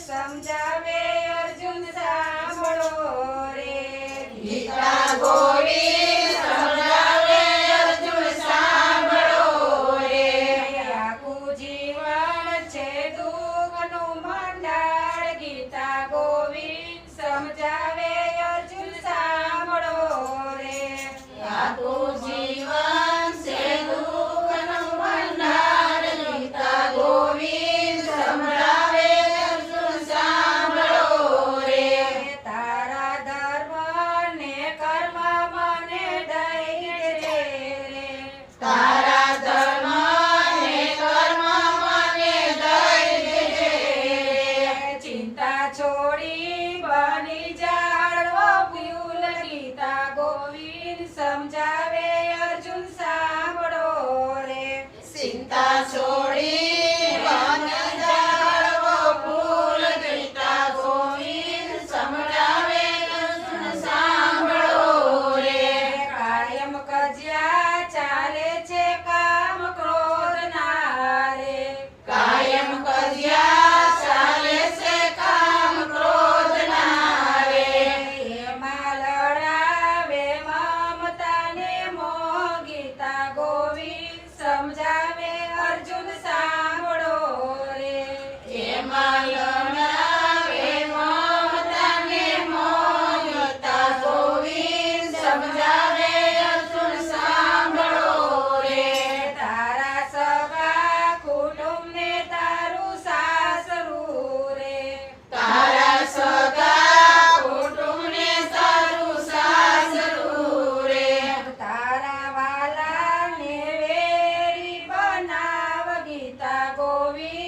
સમજાવે અર્જુન સાંભળો રે ગીતા ગોવિંદ સમજાવે અર્જુન સાંભળો રે આખું જીવન છે દુઃખનું મંડાળ ગીતા ગોવિંદ સમજાવે અર્જુન સાંભળો રે આખું જીવન છે દુઃખનું ભંડાર ગીતા ગોવિંદ સંભળાવે અર્જુન સાંભળો રે તારા ધર્મ ને કર્મ મને દઈ દે રે તારા ધર્મ ને કર્મ મને દઈ દેજે ચિંતા છોડી બની જાળવો ફૂલ ગીતા ગોવિંદ સમજાવે અર્જુન સાંભળો રે ચિંતા છોડી બન જાળવો ફૂલ ગીતા ગોવિંદ સંભળાવે અર્જુન સાંભળો રે કાયમ કજ્યા ચાલે છે કામ ક્રોધ ના રે કાયમ કર્યા ચાલે છે કામ ક્રોધ ના રે એમાં લડાવે મમતા ને મોહ ગીતા ગોવિંદ સમજાવે અર્જુન સાંભળો રે એમાં લડાવે મમતા ને મોહ ગીતા ગોવિંદ સમજાવે અર્જુન સાંભળો રે તારા સગા કુટુંબ ને તારું સાસરું રે તારા સગા કુટુંબને તારું સાસરું રે તારા વાલા ને વેરી બનાવ ગીતા ગોવિંદ